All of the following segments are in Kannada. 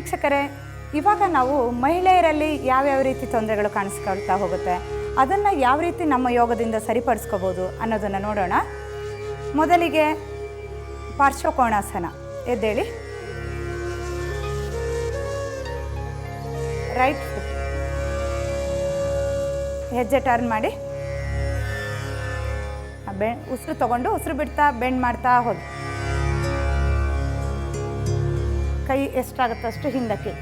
ವೀಕ್ಷಕರೇ, ಇವಾಗ ನಾವು ಮಹಿಳೆಯರಲ್ಲಿ ಯಾವ್ಯಾವ ರೀತಿ ತೊಂದರೆಗಳು ಕಾಣಿಸ್ಕೊಳ್ತಾ ಹೋಗುತ್ತೆ, ಅದನ್ನು ಯಾವ ರೀತಿ ನಮ್ಮ ಯೋಗದಿಂದ ಸರಿಪಡಿಸ್ಕೋಬೋದು ಅನ್ನೋದನ್ನು ನೋಡೋಣ. ಮೊದಲಿಗೆ ಪಾರ್ಶ್ವಕೋಣಾಸನ. ಎದ್ದೇಳಿ, ರೈಟ್ ಫುಟ್ ಹೆಜ್ಜೆ ಟರ್ನ್ ಮಾಡಿ, ಉಸಿರು ತಗೊಂಡು ಉಸಿರು ಬಿಡ್ತಾ ಬೆಂಡ್ ಮಾಡ್ತಾ ಹೋಗಿ. ಕೈ ಎಷ್ಟಾಗುತ್ತೋ ಅಷ್ಟು ಹಿಂದಕ್ಕೆ.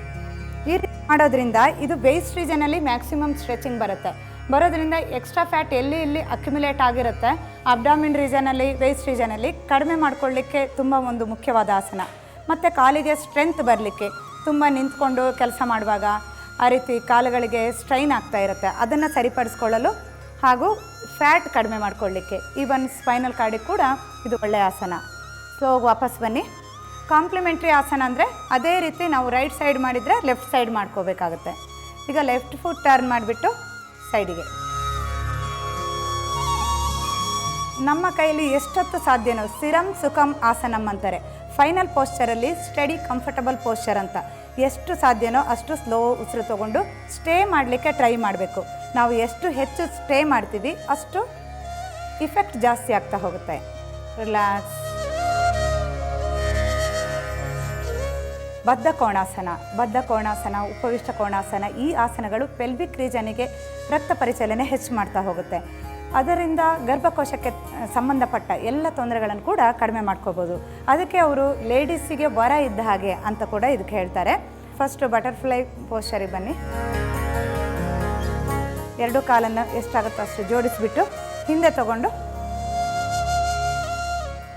ಈ ರೀತಿ ಮಾಡೋದ್ರಿಂದ ಇದು ವೇಸ್ಟ್ ರೀಜನಲ್ಲಿ ಮ್ಯಾಕ್ಸಿಮಮ್ ಸ್ಟ್ರೆಚಿಂಗ್ ಬರೋದ್ರಿಂದ ಎಕ್ಸ್ಟ್ರಾ ಫ್ಯಾಟ್ ಎಲ್ಲಿ ಅಕ್ಯುಮುಲೇಟ್ ಆಗಿರುತ್ತೆ ಅಬ್ಡಾಮಿನ್ ರೀಜನಲ್ಲಿ, ವೇಸ್ಟ್ ರೀಜನಲ್ಲಿ ಕಡಿಮೆ ಮಾಡ್ಕೊಳ್ಳಿಕ್ಕೆ ತುಂಬ ಒಂದು ಮುಖ್ಯವಾದ ಆಸನ. ಮತ್ತು ಕಾಲಿಗೆ ಸ್ಟ್ರೆಂತ್ ಬರಲಿಕ್ಕೆ, ತುಂಬ ನಿಂತ್ಕೊಂಡು ಕೆಲಸ ಮಾಡುವಾಗ ಆ ರೀತಿ ಕಾಲುಗಳಿಗೆ ಸ್ಟ್ರೈನ್ ಆಗ್ತಾ ಇರುತ್ತೆ, ಅದನ್ನು ಸರಿಪಡಿಸ್ಕೊಳ್ಳಲು ಹಾಗೂ ಫ್ಯಾಟ್ ಕಡಿಮೆ ಮಾಡ್ಕೊಳ್ಳಿಕ್ಕೆ, ಈವನ್ ಸ್ಪೈನಲ್ ಕಾರ್ಡಿಗೆ ಕೂಡ ಇದು ಒಳ್ಳೆಯ ಆಸನ. ಸೊ ವಾಪಸ್ ಬನ್ನಿ. ಕಾಂಪ್ಲಿಮೆಂಟ್ರಿ ಆಸನ ಅಂದರೆ ಅದೇ ರೀತಿ ನಾವು ರೈಟ್ ಸೈಡ್ ಮಾಡಿದರೆ ಲೆಫ್ಟ್ ಸೈಡ್ ಮಾಡ್ಕೋಬೇಕಾಗುತ್ತೆ. ಈಗ ಲೆಫ್ಟ್ ಫುಟ್ ಟರ್ನ್ ಮಾಡಿಬಿಟ್ಟು ಸೈಡಿಗೆ. ನಮ್ಮ ಕೈಯಲ್ಲಿ ಎಷ್ಟೊತ್ತು ಸಾಧ್ಯನೋ ಸ್ಥಿರಂ ಸುಖಂ ಆಸನಂ ಅಂತಾರೆ. ಫೈನಲ್ ಪೋಸ್ಚರಲ್ಲಿ ಸ್ಟಡಿ ಕಂಫರ್ಟಬಲ್ ಪೋಸ್ಚರ್ ಅಂತ. ಎಷ್ಟು ಸಾಧ್ಯನೋ ಅಷ್ಟು ಸ್ಲೋ ಉಸಿರು ತೊಗೊಂಡು ಸ್ಟೇ ಮಾಡಲಿಕ್ಕೆ ಟ್ರೈ ಮಾಡಬೇಕು. ನಾವು ಎಷ್ಟು ಹೆಚ್ಚು ಸ್ಟೇ ಮಾಡ್ತೀವಿ ಅಷ್ಟು ಇಫೆಕ್ಟ್ ಜಾಸ್ತಿ ಆಗ್ತಾ ಹೋಗುತ್ತೆ. ರಿಲ್ಯಾಕ್ಸ್. ಬದ್ಧ ಕೋಣಾಸನ, ಉಪವಿಷ್ಟ ಕೋಣಾಸನ, ಈ ಆಸನಗಳು ಪೆಲ್ವಿಕ್ ರೀಜನಿಗೆ ರಕ್ತ ಪರಿಚಲನೆ ಹೆಚ್ಚು ಮಾಡ್ತಾ ಹೋಗುತ್ತೆ. ಅದರಿಂದ ಗರ್ಭಕೋಶಕ್ಕೆ ಸಂಬಂಧಪಟ್ಟ ಎಲ್ಲ ತೊಂದರೆಗಳನ್ನು ಕೂಡ ಕಡಿಮೆ ಮಾಡ್ಕೋಬೋದು. ಅದಕ್ಕೆ ಅವರು ಲೇಡೀಸಿಗೆ ವರ ಇದ್ದ ಹಾಗೆ ಅಂತ ಕೂಡ ಇದಕ್ಕೆ ಹೇಳ್ತಾರೆ. ಫಸ್ಟು ಬಟರ್ಫ್ಲೈ ಪೋಸ್ಚರಿಗೆ ಬನ್ನಿ. ಎರಡು ಕಾಲನ್ನು ಎಷ್ಟಾಗುತ್ತೋ ಅಷ್ಟು ಜೋಡಿಸಿಬಿಟ್ಟು ಹಿಂದೆ ತಗೊಂಡು,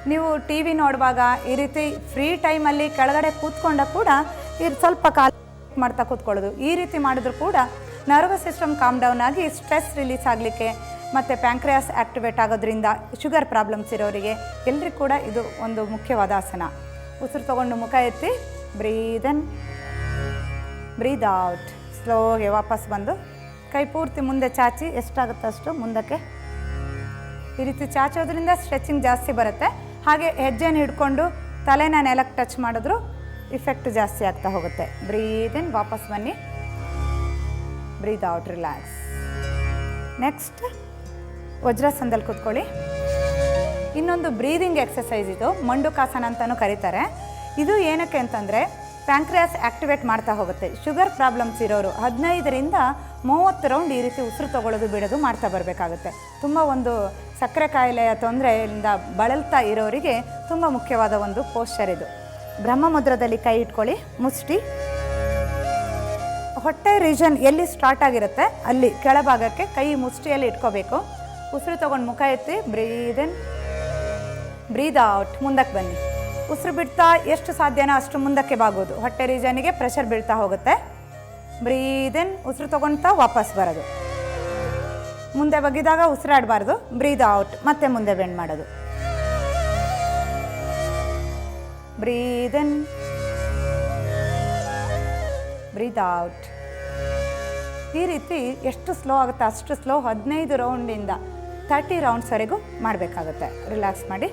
ನೀವು ಟಿ ವಿ ನೋಡುವಾಗ ಈ ರೀತಿ ಫ್ರೀ ಟೈಮಲ್ಲಿ ಕೆಳಗಡೆ ಕೂತ್ಕೊಂಡಾಗ ಕೂಡ ಇದು ಸ್ವಲ್ಪ ಕಾಲ ಮಾಡ್ತಾ ಕೂತ್ಕೊಳ್ಳೋದು. ಈ ರೀತಿ ಮಾಡಿದ್ರು ಕೂಡ ನರ್ವಸ್ ಸಿಸ್ಟಮ್ ಕಾಮ್ ಡೌನ್ ಆಗಿ ಸ್ಟ್ರೆಸ್ ರಿಲೀಸ್ ಆಗಲಿಕ್ಕೆ ಮತ್ತು ಪ್ಯಾಂಕ್ರಿಯಾಸ್ ಆ್ಯಕ್ಟಿವೇಟ್ ಆಗೋದ್ರಿಂದ ಶುಗರ್ ಪ್ರಾಬ್ಲಮ್ಸ್ ಇರೋರಿಗೆ ಎಲ್ರಿಗೂ ಕೂಡ ಇದು ಒಂದು ಮುಖ್ಯವಾದ ಆಸನ. ಉಸಿರು ತೊಗೊಂಡು ಮುಖ ಎತ್ತಿ, ಬ್ರೀದ್ ಇನ್, ಬ್ರೀದ್ ಔಟ್. ಸ್ಲೋಗೆ ವಾಪಸ್ ಬಂದು ಕೈ ಪೂರ್ತಿ ಮುಂದೆ ಚಾಚಿ ಎಷ್ಟಾಗುತ್ತೋ ಅಷ್ಟು ಮುಂದಕ್ಕೆ. ಈ ರೀತಿ ಚಾಚೋದ್ರಿಂದ ಸ್ಟ್ರೆಚಿಂಗ್ ಜಾಸ್ತಿ ಬರುತ್ತೆ. ಹಾಗೆ ಹೆಜ್ಜೆನ ಹಿಡ್ಕೊಂಡು ತಲೆನ ನೆಲಕ್ಕೆ ಟಚ್ ಮಾಡಿದ್ರು ಇಫೆಕ್ಟ್ ಜಾಸ್ತಿ ಆಗ್ತಾ ಹೋಗುತ್ತೆ. ಬ್ರೀದ್ ಇನ್, ವಾಪಸ್ ಬನ್ನಿ, ಬ್ರೀದ್ ಔಟ್, ರಿಲ್ಯಾಕ್ಸ್. ನೆಕ್ಸ್ಟ್ ವಜ್ರಾಸನದಲ್ಲಿ ಕೂತ್ಕೊಳ್ಳಿ. ಇನ್ನೊಂದು ಬ್ರೀದಿಂಗ್ ಎಕ್ಸಸೈಸ್ ಇದು, ಮಂಡುಕಾಸನ ಅಂತಲೂ ಕರೀತಾರೆ. ಇದು ಏನಕ್ಕೆ ಅಂತಂದರೆ ಪ್ಯಾಂಕ್ರಿಯಾಸ್ ಆ್ಯಕ್ಟಿವೇಟ್ ಮಾಡ್ತಾ ಹೋಗುತ್ತೆ. ಶುಗರ್ ಪ್ರಾಬ್ಲಮ್ಸ್ ಇರೋರು 15ರಿಂದ 30 ರೌಂಡ್ ಈ ರೀತಿ ಉಸಿರು ತೊಗೊಳ್ಳೋದು ಬಿಡೋದು ಮಾಡ್ತಾ ಬರಬೇಕಾಗುತ್ತೆ. ತುಂಬ ಒಂದು ಸಕ್ಕರೆ ಕಾಯಿಲೆಯ ತೊಂದರೆಯಿಂದ ಬಳಲ್ತಾ ಇರೋರಿಗೆ ತುಂಬ ಮುಖ್ಯವಾದ ಒಂದು ಪೋಸ್ಚರ್ ಇದು. ಬ್ರಹ್ಮಮುದ್ರದಲ್ಲಿ ಕೈ ಇಟ್ಕೊಳ್ಳಿ, ಮುಷ್ಟಿ. ಹೊಟ್ಟೆ ರೀಜನ್ ಎಲ್ಲಿ ಸ್ಟಾರ್ಟ್ ಆಗಿರುತ್ತೆ ಅಲ್ಲಿ ಕೆಳಭಾಗಕ್ಕೆ ಕೈ ಮುಷ್ಟಿಯಲ್ಲಿ ಇಟ್ಕೋಬೇಕು. ಉಸಿರು ತೊಗೊಂಡು ಮುಖ ಎತ್ತಿ, ಬ್ರೀದ್ ಇನ್, ಬ್ರೀದ್ ಔಟ್, ಮುಂದಕ್ಕೆ ಬನ್ನಿ. ಉಸಿರು ಬಿಡ್ತಾ ಎಷ್ಟು ಸಾಧ್ಯನೋ ಅಷ್ಟು ಮುಂದಕ್ಕೆ ಬಾಗೋದು. ಹೊಟ್ಟೆ ರೀಜನಿಗೆ ಪ್ರೆಷರ್ ಬೀಳ್ತಾ ಹೋಗುತ್ತೆ. ಬ್ರೀದ್ ಇನ್, ಉಸಿರು ತೊಗೊಳ್ತಾ ವಾಪಸ್ ಬರೋದು. ಮುಂದೆ ಬಗ್ಗಿದಾಗ ಉಸಿರಾಡಬಾರ್ದು. ಬ್ರೀದ್ ಔಟ್, ಮತ್ತೆ ಮುಂದೆ ಬೆಂಡ್ ಮಾಡೋದು. ಬ್ರೀದ್ ಇನ್, ಬ್ರೀದ್ ಔಟ್. ಈ ರೀತಿ ಎಷ್ಟು ಸ್ಲೋ ಆಗುತ್ತೆ ಅಷ್ಟು ಸ್ಲೋ 15 ರೌಂಡಿಂದ 30 ರೌಂಡ್ಸ್ವರೆಗೂ ಮಾಡಬೇಕಾಗುತ್ತೆ. ರಿಲ್ಯಾಕ್ಸ್ ಮಾಡಿ.